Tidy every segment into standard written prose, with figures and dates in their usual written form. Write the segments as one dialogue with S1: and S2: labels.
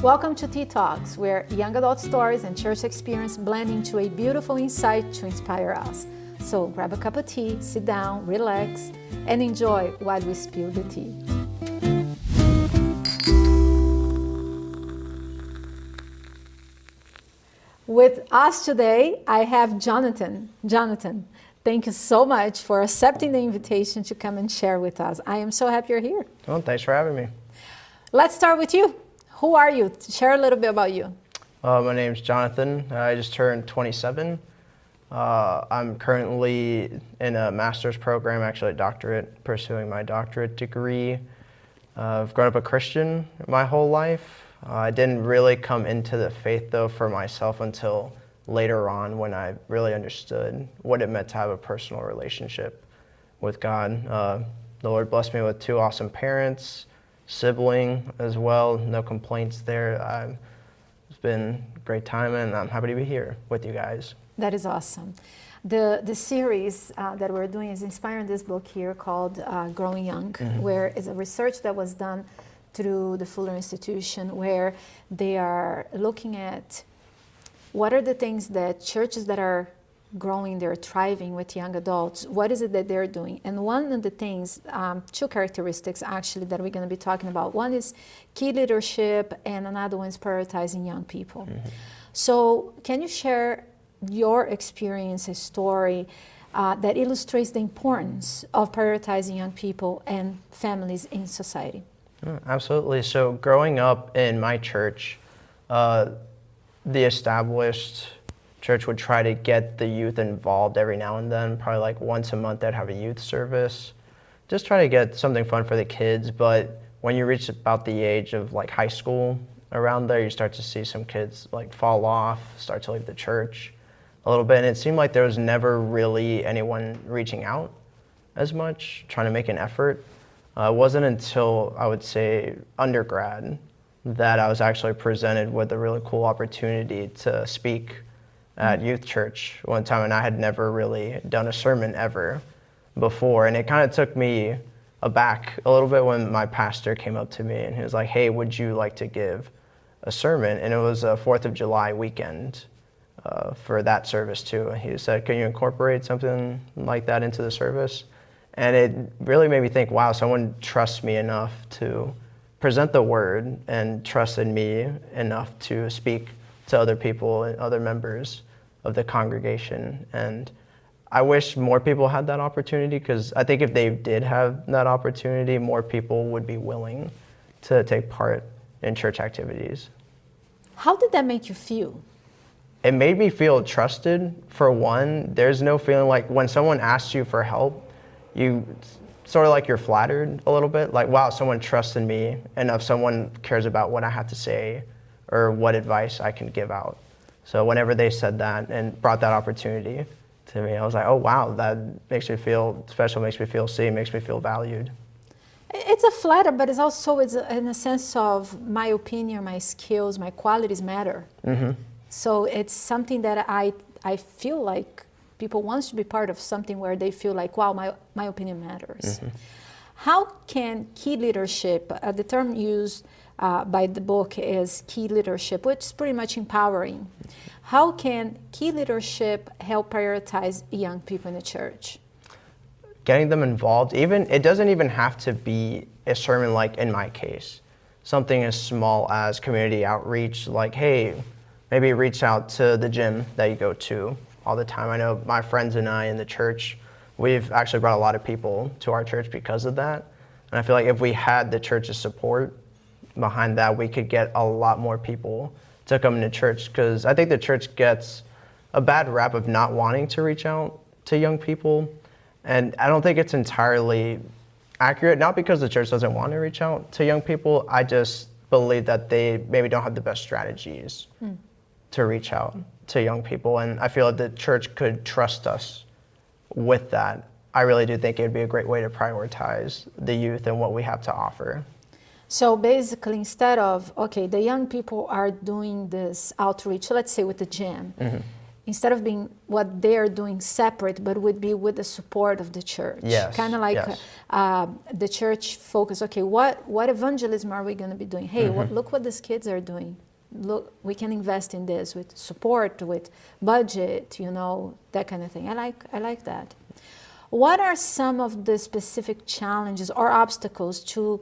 S1: Welcome to Tea Talks, where young adult stories and church experience blend into a beautiful insight to inspire us. So grab a cup of tea, sit down, relax, and enjoy while we spill the tea. With us today, I have Jonathan. Jonathan, thank you so much for accepting the invitation to come and share with us. I am so happy you're here.
S2: Well, thanks for having me.
S1: Let's start with you. Who are you? Share a little bit about you.
S2: My name's Jonathan. I just turned 27. I'm currently in a master's program, actually a doctorate, pursuing my doctorate degree. I've grown up a Christian my whole life. I didn't really come into the faith, though, for myself until later on when I really understood what it meant to have a personal relationship with God. The Lord blessed me with two awesome parents, sibling as well, no complaints there. It's been a great time, and I'm happy to be here with you guys.
S1: That is awesome. The series that we're doing is inspiring this book here called Growing Young, where it's a research that was done through the Fuller Institution, where they are looking at what are the things that churches that are growing, they're thriving with young adults, what is it that they're doing? And one of the things, two characteristics actually that we're going to be talking about. One is key leadership, and another one is prioritizing young people. So can you share your experience, a story that illustrates the importance of prioritizing young people and families in society?
S2: Absolutely. So growing up in my church, the established church would try to get the youth involved every now and then. Probably like once a month they'd have a youth service. Just try to get something fun for the kids. But when you reach about the age of like high school, around there, you start to see some kids like fall off, start to leave the church a little bit. And it seemed like there was never really anyone reaching out as much, trying to make an effort. It wasn't until, I would say, undergrad that I was actually presented with a really cool opportunity to speak at youth church one time, and I had never really done a sermon ever before. And it kind of took me aback a little bit when my pastor came up to me and he was like, "Hey, would you like to give a sermon?" And it was a 4th of July weekend for that service too. He said, "Can you incorporate something like that into the service?" And it really made me think, wow, someone trusts me enough to present the word and trusted me enough to speak to other people and other members of the congregation. And I wish more people had that opportunity, because I think if they did have that opportunity, more people would be willing to take part in church activities.
S1: How did that make you feel?
S2: It made me feel trusted, for one. There's no feeling like when someone asks you for help, you sort of like you're flattered a little bit, like, wow, someone trusted me enough, someone cares about what I have to say or what advice I can give out. So whenever they said that and brought that opportunity to me, I was like, oh wow, that makes me feel special, makes me feel seen, makes me feel valued.
S1: It's a flatter, but it's also in a sense of my opinion, my skills, my qualities matter. So it's something that I feel like people want to be part of something where they feel like, wow, my opinion matters. How can key leadership, the term used by the book is key leadership, which is pretty much empowering. How can key leadership help prioritize young people in the church?
S2: Getting them involved, it doesn't even have to be a sermon like in my case. Something as small as community outreach, like, hey, maybe reach out to the gym that you go to all the time. I know my friends and I in the church, we've actually brought a lot of people to our church because of that. And I feel like if we had the church's support behind that, we could get a lot more people to come into church, because I think the church gets a bad rap of not wanting to reach out to young people. And I don't think it's entirely accurate, not because the church doesn't want to reach out to young people. I just believe that they maybe don't have the best strategies to reach out to young people. And I feel like the church could trust us with that. I really do think it would be a great way to prioritize the youth and what we have to offer.
S1: So basically, instead of, okay, the young people are doing this outreach, let's say with the gym, instead of being what they're doing separate, but would be with the support of the church.
S2: Yes,
S1: Kind of like
S2: yes.
S1: the church focus, okay, what evangelism are we going to be doing? Hey, look what these kids are doing. Look, we can invest in this with support, with budget, that kind of thing. I like that. What are some of the specific challenges or obstacles to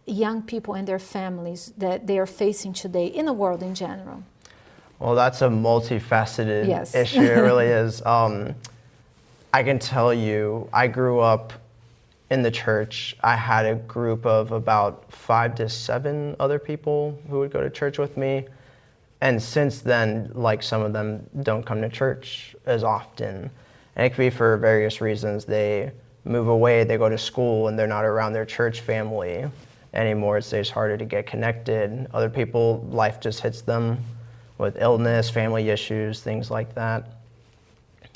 S1: young people and their families that they are facing today in the world in general?
S2: Well, that's a multifaceted
S1: Yes.
S2: issue. It really is. I can tell you, I grew up in the church. I had a group of about 5 to 7 other people who would go to church with me. And since then, like, some of them don't come to church as often. And it could be for various reasons. They move away, they go to school, and they're not around their church family anymore. It's just harder to get connected. Other people, life just hits them with illness, family issues, things like that.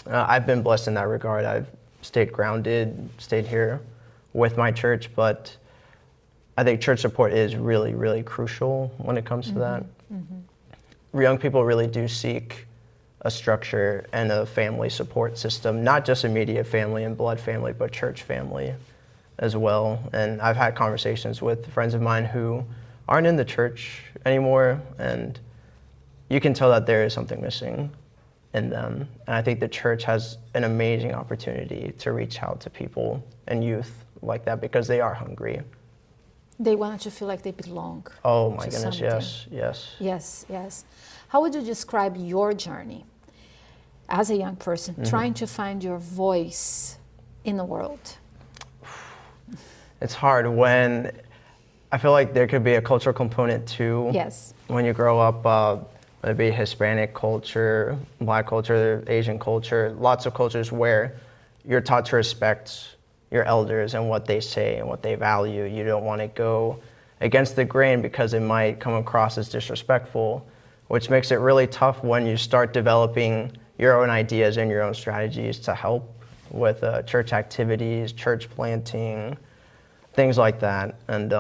S2: I've been blessed in that regard. I've stayed grounded, stayed here with my church, but I think church support is really, really crucial when it comes to that. Young people really do seek a structure and a family support system, not just immediate family and blood family, but church family as well. And I've had conversations with friends of mine who aren't in the church anymore, and you can tell that there is something missing in them. And I think the church has an amazing opportunity to reach out to people and youth like that because they are hungry.
S1: They want to feel like they belong.
S2: Oh my
S1: to
S2: goodness,
S1: something.
S2: yes.
S1: Yes. How would you describe your journey as a young person trying to find your voice in the world?
S2: It's hard when I feel like there could be a cultural component too.
S1: Yes.
S2: When you grow up, maybe Hispanic culture, Black culture, Asian culture, lots of cultures where you're taught to respect your elders and what they say and what they value. You don't want to go against the grain because it might come across as disrespectful, which makes it really tough when you start developing your own ideas and your own strategies to help with church activities, church planting, things like that. And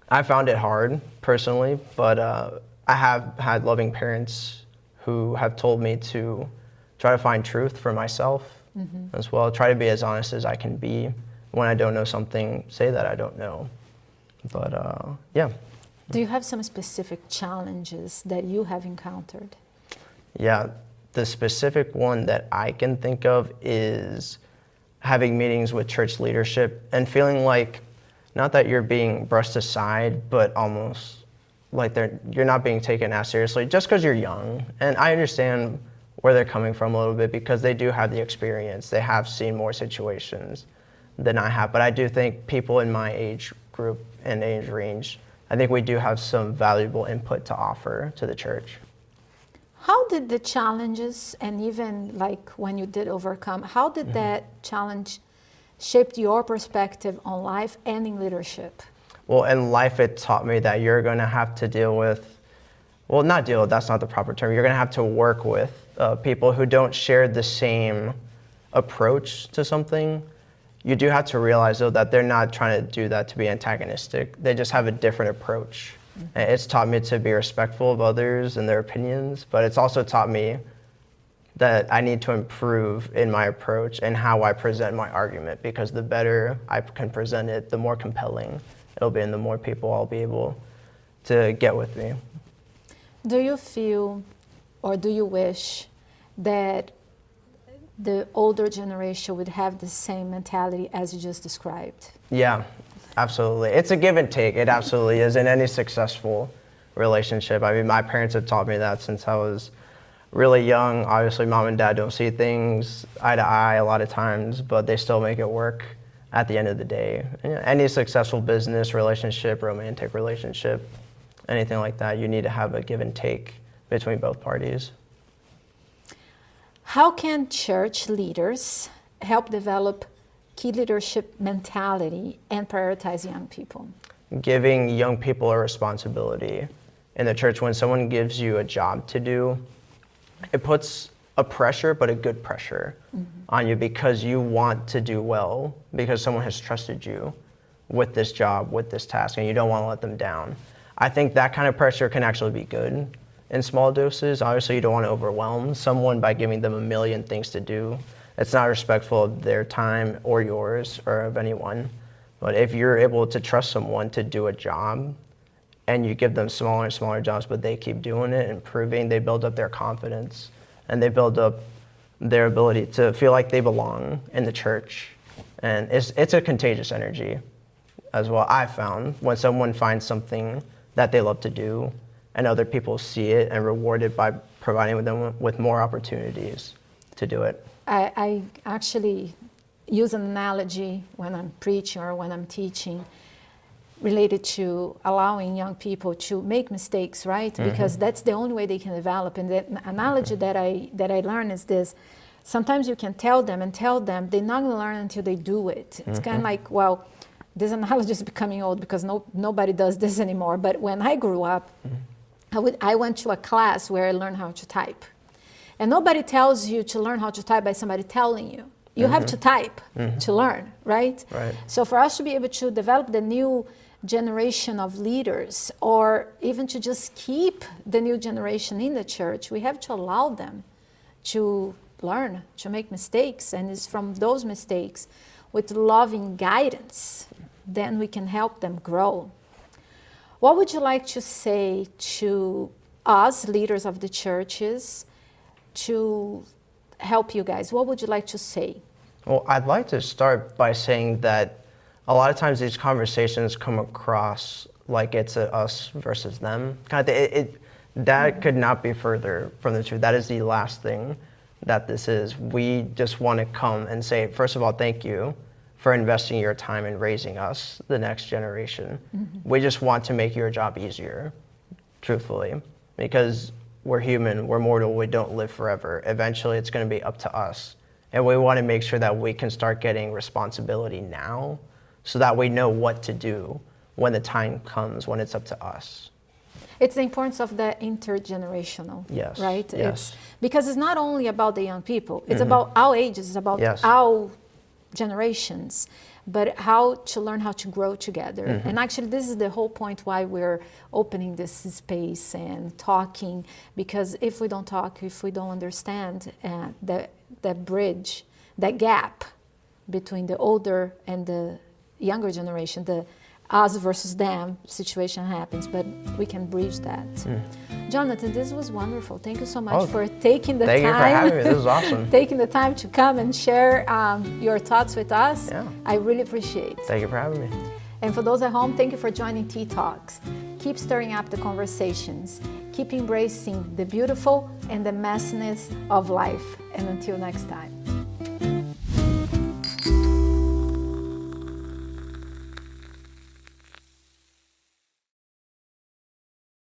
S2: I found it hard personally, but I have had loving parents who have told me to try to find truth for myself as well. Try to be as honest as I can be. When I don't know something, say that I don't know. But yeah.
S1: Do you have some specific challenges that you have encountered?
S2: Yeah, the specific one that I can think of is having meetings with church leadership and feeling like, not that you're being brushed aside, but almost like you're not being taken as seriously just because you're young. And I understand where they're coming from a little bit because they do have the experience. They have seen more situations than I have. But I do think people in my age group and age range, I think we do have some valuable input to offer to the church.
S1: How did the challenges, and even like when you did overcome, how did that challenge shape your perspective on life and in leadership?
S2: Well, in life, it taught me that you're going to have to deal with, well, not deal with, that's not the proper term. You're going to have to work with people who don't share the same approach to something. You do have to realize, though, that they're not trying to do that to be antagonistic. They just have a different approach. And it's taught me to be respectful of others and their opinions, but it's also taught me that I need to improve in my approach and how I present my argument, because the better I can present it, the more compelling it'll be and the more people I'll be able to get with me.
S1: Do you feel, or do you wish that the older generation would have the same mentality as you just described?
S2: Yeah, absolutely. It's a give and take. It absolutely is in any successful relationship. I mean, my parents have taught me that since I was really young. Obviously, mom and dad don't see things eye to eye a lot of times, but they still make it work at the end of the day. Any successful business relationship, romantic relationship, anything like that, you need to have a give and take between both parties.
S1: How can church leaders help develop key leadership mentality and prioritize young people?
S2: Giving young people a responsibility in the church. When someone gives you a job to do, it puts a pressure, but a good pressure on you, because you want to do well, because someone has trusted you with this job, with this task, and you don't want to let them down. I think that kind of pressure can actually be good in small doses. Obviously, you don't want to overwhelm someone by giving them a million things to do. It's not respectful of their time or yours or of anyone. But if you're able to trust someone to do a job and you give them smaller and smaller jobs, but they keep doing it, improving, they build up their confidence and they build up their ability to feel like they belong in the church. And it's a contagious energy as well, I found, when someone finds something that they love to do and other people see it and reward it by providing them with more opportunities to do it.
S1: I actually use an analogy when I'm preaching or when I'm teaching related to allowing young people to make mistakes, right? Because that's the only way they can develop. And the analogy that I learned is this: sometimes you can tell them, they're not going to learn until they do it. It's kind of like, well, this analogy is becoming old because nobody does this anymore. But when I grew up, I went to a class where I learned how to type. And nobody tells you to learn how to type by somebody telling you. You have to type to learn, right? So for us to be able to develop the new generation of leaders, or even to just keep the new generation in the church, we have to allow them to learn, to make mistakes. And it's from those mistakes, with loving guidance, then we can help them grow. What would you like to say to us, leaders of the churches, to help you guys? What would you like to say?
S2: Well, I'd like to start by saying that a lot of times these conversations come across like it's a us versus them. That could not be further from the truth. That is the last thing that this is. We just want to come and say, first of all, thank you for investing your time in raising us, the next generation. We just want to make your job easier, truthfully, because we're human, we're mortal, we don't live forever. Eventually, it's going to be up to us. And we want to make sure that we can start getting responsibility now so that we know what to do when the time comes, when it's up to us.
S1: It's the importance of the intergenerational, right?
S2: Yes.
S1: Because it's not only about the young people, it's about our ages, it's about our generations, but how to learn how to grow together. And actually, this is the whole point why we're opening this space and talking, because if we don't talk, if we don't understand that bridge, that gap between the older and the younger generation, the us versus them situation happens, but we can bridge that. Jonathan, this was wonderful. Thank you so much for taking the time.
S2: Thank you for having me. This was awesome.
S1: Taking the time to come and share your thoughts with us. I really appreciate it.
S2: Thank you for having me.
S1: And for those at home, thank you for joining Tea Talks. Keep stirring up the conversations. Keep embracing the beautiful and the messiness of life. And until next time.